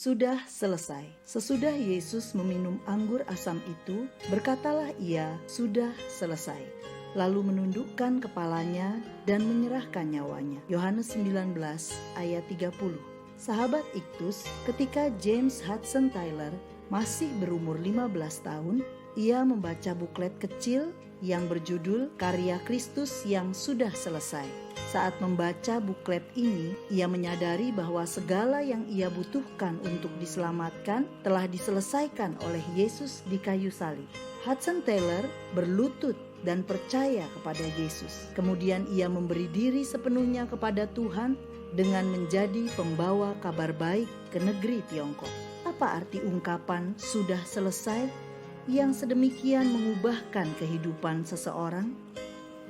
sudah selesai. Sesudah Yesus meminum anggur asam itu, berkatalah ia, sudah selesai. Lalu menundukkan kepalanya dan menyerahkan nyawanya. Yohanes 19 ayat 30. Sahabat Iktus, ketika James Hudson Taylor masih berumur 15 tahun, ia membaca buklet kecil yang berjudul Karya Kristus yang Sudah Selesai. Saat membaca buklet ini, ia menyadari bahwa segala yang ia butuhkan untuk diselamatkan telah diselesaikan oleh Yesus di kayu salib. Hudson Taylor berlutut dan percaya kepada Yesus. Kemudian ia memberi diri sepenuhnya kepada Tuhan dengan menjadi pembawa kabar baik ke negeri Tiongkok. Apa arti ungkapan sudah selesai yang sedemikian mengubahkan kehidupan seseorang?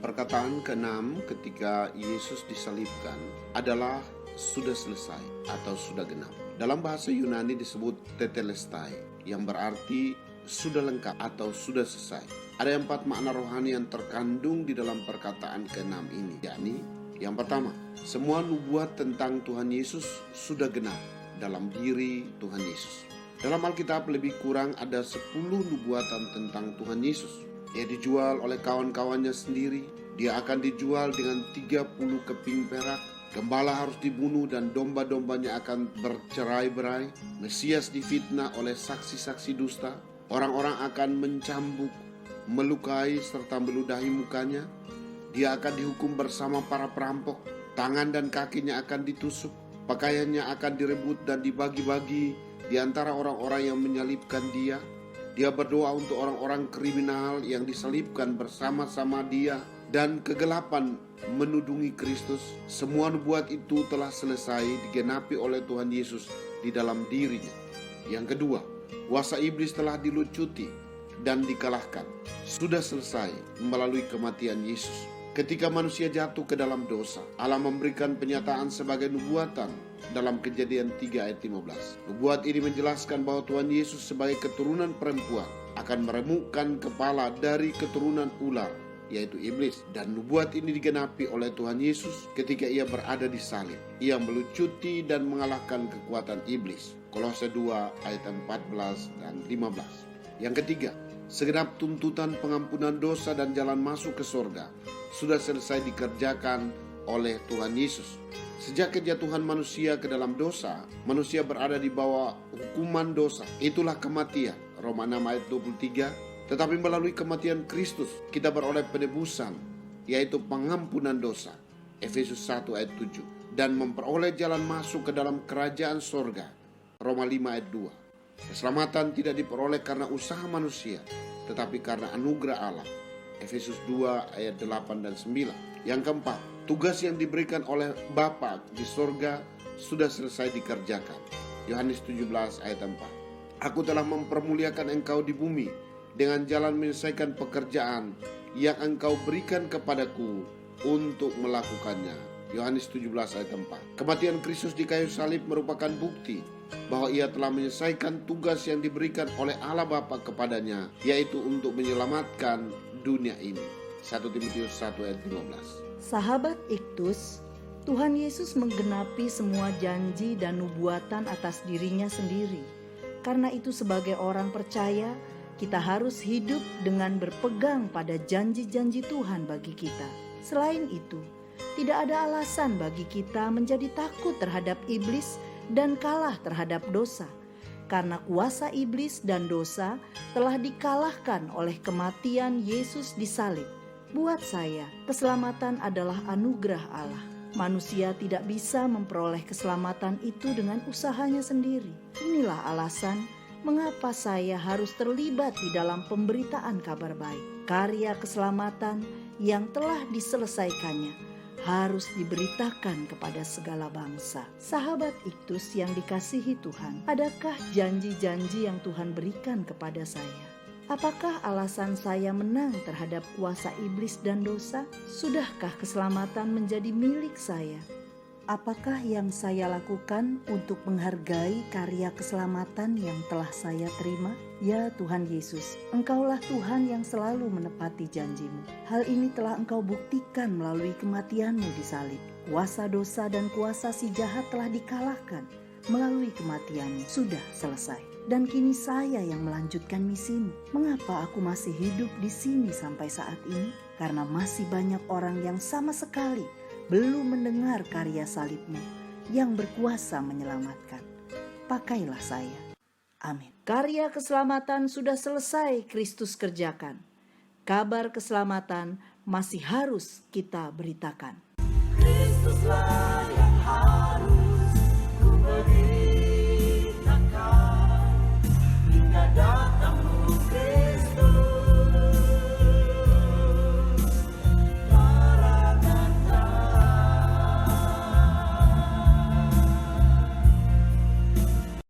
Perkataan ke-6 ketika Yesus disalibkan adalah sudah selesai atau sudah genap. Dalam bahasa Yunani disebut tetelestai, yang berarti sudah lengkap atau sudah selesai. Ada 4 makna rohani yang terkandung di dalam perkataan ke-6 ini, yakni yang pertama, semua nubuat tentang Tuhan Yesus sudah genap dalam diri Tuhan Yesus. Dalam Alkitab lebih kurang ada 10 nubuatan tentang Tuhan Yesus. Ia dijual oleh kawan-kawannya sendiri. Dia akan dijual dengan 30 keping perak. Gembala harus dibunuh dan domba-dombanya akan bercerai-berai. Mesias difitnah oleh saksi-saksi dusta. Orang-orang akan mencambuk, melukai serta meludahi mukanya. Dia akan dihukum bersama para perampok. Tangan dan kakinya akan ditusuk. Pakaiannya akan direbut dan dibagi-bagi di antara orang-orang yang menyalibkan dia. Dia berdoa untuk orang-orang kriminal yang disalibkan bersama-sama dia, dan kegelapan menudungi Kristus. Semua nubuat itu telah selesai digenapi oleh Tuhan Yesus di dalam dirinya. Yang kedua, kuasa iblis telah dilucuti dan dikalahkan. Sudah selesai melalui kematian Yesus. Ketika manusia jatuh ke dalam dosa, Allah memberikan penyataan sebagai nubuatan dalam Kejadian 3 ayat 15. Nubuat ini menjelaskan bahwa Tuhan Yesus sebagai keturunan perempuan akan meremukkan kepala dari keturunan ular, yaitu iblis. Dan nubuat ini digenapi oleh Tuhan Yesus ketika ia berada di salib. Ia melucuti dan mengalahkan kekuatan iblis. Kolose 2 ayat 14 dan 15. Yang ketiga, segenap tuntutan pengampunan dosa dan jalan masuk ke surga sudah selesai dikerjakan oleh Tuhan Yesus. Sejak kejatuhan manusia ke dalam dosa, manusia berada di bawah hukuman dosa. Itulah kematian, Roma 6 ayat 23. Tetapi melalui kematian Kristus, kita beroleh penebusan, yaitu pengampunan dosa, Efesus 1 ayat 7. Dan memperoleh jalan masuk ke dalam kerajaan sorga, Roma 5 ayat 2. Keselamatan tidak diperoleh karena usaha manusia, tetapi karena anugerah Allah, Efesus 2 ayat 8 dan 9. Yang keempat, tugas yang diberikan oleh Bapa di sorga sudah selesai dikerjakan. Yohanes 17 ayat 4. Aku telah mempermuliakan engkau di bumi dengan jalan menyelesaikan pekerjaan yang engkau berikan kepadaku untuk melakukannya. Yohanes 17 ayat 4. Kematian Kristus di kayu salib merupakan bukti bahwa ia telah menyelesaikan tugas yang diberikan oleh Allah Bapa kepadanya, yaitu untuk menyelamatkan dunia ini. 1 Timotius 1 ayat 15. Sahabat Iktus, Tuhan Yesus menggenapi semua janji dan nubuatan atas dirinya sendiri. Karena itu sebagai orang percaya, kita harus hidup dengan berpegang pada janji-janji Tuhan bagi kita. Selain itu, tidak ada alasan bagi kita menjadi takut terhadap iblis dan kalah terhadap dosa. Karena kuasa iblis dan dosa telah dikalahkan oleh kematian Yesus di salib. Buat saya, keselamatan adalah anugerah Allah. Manusia tidak bisa memperoleh keselamatan itu dengan usahanya sendiri. Inilah alasan mengapa saya harus terlibat di dalam pemberitaan kabar baik. Karya keselamatan yang telah diselesaikannya harus diberitakan kepada segala bangsa. Sahabat Iktus yang dikasihi Tuhan, adakah janji-janji yang Tuhan berikan kepada saya? Apakah alasan saya menang terhadap kuasa iblis dan dosa? Sudahkah keselamatan menjadi milik saya? Apakah yang saya lakukan untuk menghargai karya keselamatan yang telah saya terima? Ya Tuhan Yesus, Engkaulah Tuhan yang selalu menepati janjimu. Hal ini telah Engkau buktikan melalui kematian-Mu di salib. Kuasa dosa dan kuasa si jahat telah dikalahkan. melalui kematian-Mu sudah selesai. Dan kini saya yang melanjutkan misimu. Mengapa aku masih hidup di sini sampai saat ini? Karena masih banyak orang yang sama sekali belum mendengar karya salib-Mu yang berkuasa menyelamatkan. Pakailah saya. Amin. Karya keselamatan sudah selesai Kristus kerjakan. Kabar keselamatan masih harus kita beritakan. Kristuslah yang harus ku beri.